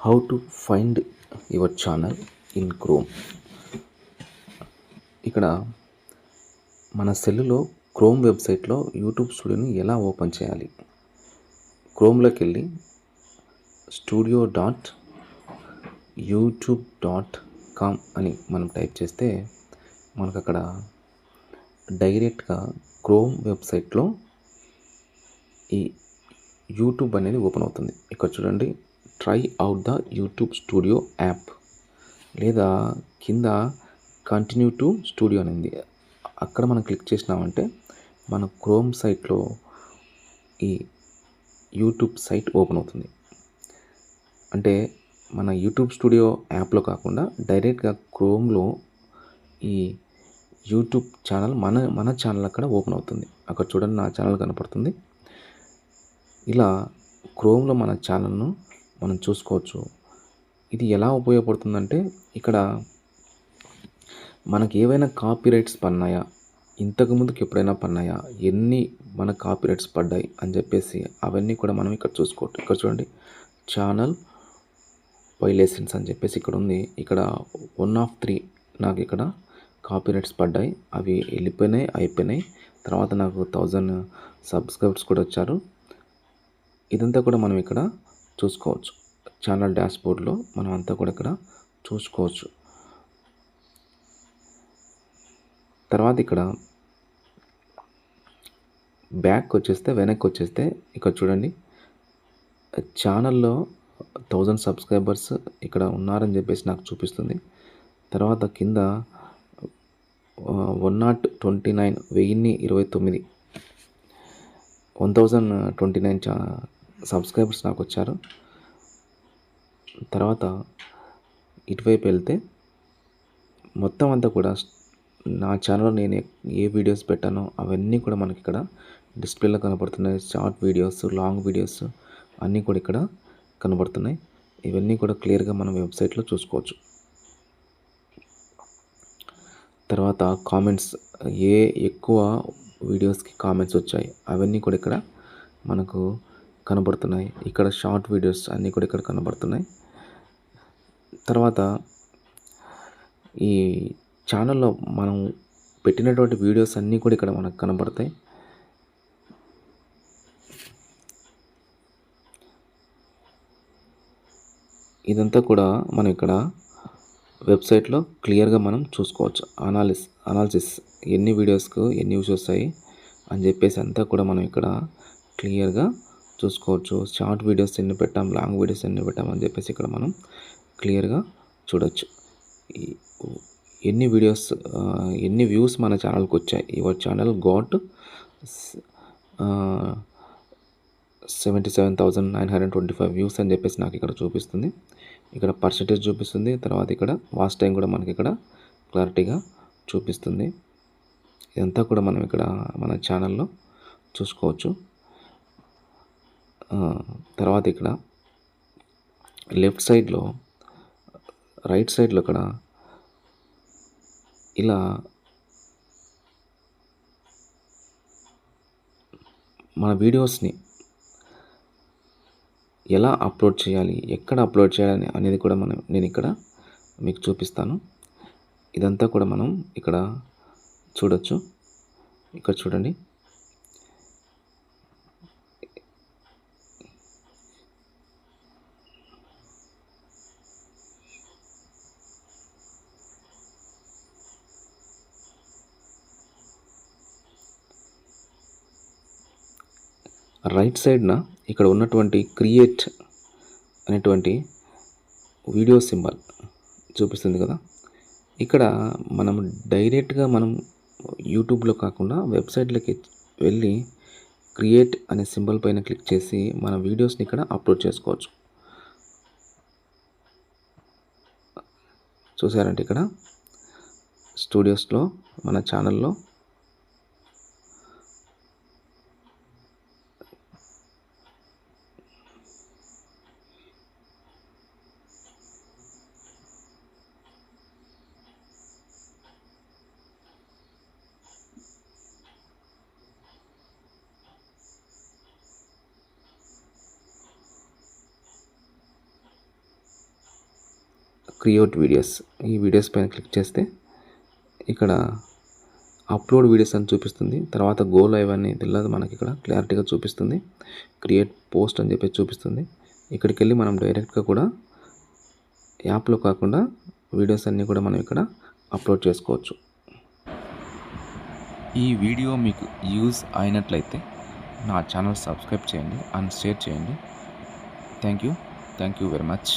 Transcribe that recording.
How to find your channel in chrome. ఇక్కడ మన సెల్లులో chrome వెబ్సైట్లో యూట్యూబ్ స్టూడియోని ఎలా ఓపెన్ చేయాలి. క్రోమ్లోకి వెళ్ళి studio.youtube.com అని మనం టైప్ చేస్తే మనకు అక్కడ డైరెక్ట్గా క్రోమ్ వెబ్సైట్లో ఈ యూట్యూబ్ అనేది ఓపెన్ అవుతుంది. ఇక్కడ చూడండి, try out the YouTube studio app, లేదా కింద కంటిన్యూ టు స్టూడియో అని ఉంది. అక్కడ మనం క్లిక్ చేసినామంటే మన క్రోమ్ సైట్లో ఈ యూట్యూబ్ సైట్ ఓపెన్ అవుతుంది. అంటే మన యూట్యూబ్ స్టూడియో యాప్లో కాకుండా డైరెక్ట్గా క్రోమ్లో ఈ యూట్యూబ్ ఛానల్ మన ఛానల్ అక్కడ ఓపెన్ అవుతుంది. అక్కడ చూడండి, నా ఛానల్ కనపడుతుంది. ఇలా క్రోమ్లో మన ఛానల్ను మనం చూసుకోవచ్చు. ఇది ఎలా ఉపయోగపడుతుందంటే, ఇక్కడ మనకి ఏవైనా కాపీరైట్స్ పన్నాయా, ఇంతకుముందుకు ఎప్పుడైనా పన్నాయా, ఎన్ని మన కాపీరైట్స్ పడ్డాయి అని చెప్పేసి అవన్నీ కూడా మనం ఇక్కడ చూసుకోవచ్చు. ఇక్కడ చూడండి, ఛానల్ వైలేషన్స్ అని చెప్పేసి ఇక్కడ ఉంది. ఇక్కడ 1 of 3 నాకు ఇక్కడ కాపీరైట్స్ పడ్డాయి. అవి అయిపోయినాయి. తర్వాత నాకు 1000 సబ్స్క్రైబర్స్ కూడా వచ్చారు. ఇదంతా కూడా మనం ఇక్కడ చూసుకోవచ్చు. ఛానల్ డాష్బోర్డ్లో మనం అంతా కూడా ఇక్కడ చూసుకోవచ్చు. తర్వాత ఇక్కడ వెనక్కి వచ్చేస్తే ఇక్కడ చూడండి, ఛానల్లో 1000 సబ్స్క్రైబర్స్ ఇక్కడ ఉన్నారని చెప్పేసి నాకు చూపిస్తుంది. తర్వాత కింద 1029 సబ్స్క్రైబర్స్ నాకు వచ్చారు. తర్వాత ఇటువైపు వెళ్తే మొత్తం అంతా కూడా నా ఛానల్లో నేను ఏ వీడియోస్ పెట్టానో అవన్నీ కూడా మనకి ఇక్కడ డిస్ప్లేలో కనబడుతున్నాయి. షార్ట్ వీడియోస్, లాంగ్ వీడియోస్ అన్నీ కూడా ఇక్కడ కనబడుతున్నాయి. ఇవన్నీ కూడా క్లియర్గా మనం వెబ్సైట్లో చూసుకోవచ్చు. తర్వాత కామెంట్స్, ఎక్కువ వీడియోస్కి కామెంట్స్ వచ్చాయి అవన్నీ కూడా ఇక్కడ మనకు కనబడుతున్నాయి. ఇక్కడ షార్ట్ వీడియోస్ అన్నీ కూడా ఇక్కడ కనబడుతున్నాయి. తర్వాత ఈ ఛానల్లో మనం పెట్టినటువంటి వీడియోస్ అన్నీ కూడా ఇక్కడ మనకు కనబడతాయి. ఇదంతా కూడా మనం ఇక్కడ వెబ్సైట్లో క్లియర్గా మనం చూసుకోవచ్చు. అనాలిసిస్ ఎన్ని వీడియోస్కు ఎన్ని వ్యూస్ వస్తాయి అని చెప్పేసి అంతా కూడా మనం ఇక్కడ క్లియర్గా చూసుకోవచ్చు. షార్ట్ వీడియోస్ ఎన్ని పెట్టాం, లాంగ్ వీడియోస్ ఎన్ని పెట్టాం అని చెప్పేసి ఇక్కడ మనం క్లియర్గా చూడొచ్చు. ఎన్ని వ్యూస్ మన ఛానల్కి వచ్చాయి. యువర్ ఛానల్ గాట్ 77,925 వ్యూస్ అని చెప్పేసి నాకు ఇక్కడ చూపిస్తుంది. ఇక్కడ పర్సెంటేజ్ చూపిస్తుంది. తర్వాత ఇక్కడ వాచ్ టైం కూడా మనకి ఇక్కడ క్లారిటీగా చూపిస్తుంది. ఇదంతా కూడా మనం ఇక్కడ మన ఛానల్లో చూసుకోవచ్చు. తర్వాత ఇక్కడ రైట్ సైడ్లో ఇక్కడ ఇలా మన వీడియోస్ని ఎలా అప్లోడ్ చేయాలి, ఎక్కడ అప్లోడ్ చేయాలి అనేది కూడా నేను ఇక్కడ మీకు చూపిస్తాను. ఇదంతా కూడా మనం ఇక్కడ చూడొచ్చు. ఇక్కడ చూడండి, రైట్ సైడ్న ఇక్కడ ఉన్నటువంటి క్రియేట్ అనేటువంటి వీడియో సింబల్ చూపిస్తుంది కదా. ఇక్కడ మనం డైరెక్ట్గా మనం యూట్యూబ్లో కాకుండా వెబ్సైట్లోకి వెళ్ళి క్రియేట్ అనే సింబల్ పైన క్లిక్ చేసి మన వీడియోస్ని ఇక్కడ అప్లోడ్ చేసుకోవచ్చు. చూసారంటే ఇక్కడ స్టూడియోస్లో మన ఛానల్లో క్రియేట్ వీడియోస్. ఈ వీడియోస్ పైన క్లిక్ చేస్తే ఇక్కడ అప్లోడ్ వీడియోస్ అని చూపిస్తుంది. తర్వాత గో లైవ్ అని తెల్లది మనకి ఇక్కడ క్లారిటీగా చూపిస్తుంది. క్రియేట్ పోస్ట్ అని చెప్పి చూపిస్తుంది. ఇక్కడికి వెళ్ళి మనం డైరెక్ట్గా కూడా యాప్లో కాకుండా వీడియోస్ అన్నీ కూడా మనం ఇక్కడ అప్లోడ్ చేసుకోవచ్చు. ఈ వీడియో మీకు యూజ్ అయినట్లయితే నా ఛానల్ సబ్స్క్రైబ్ చేయండి అండ్ షేర్ చేయండి. Thank you very much.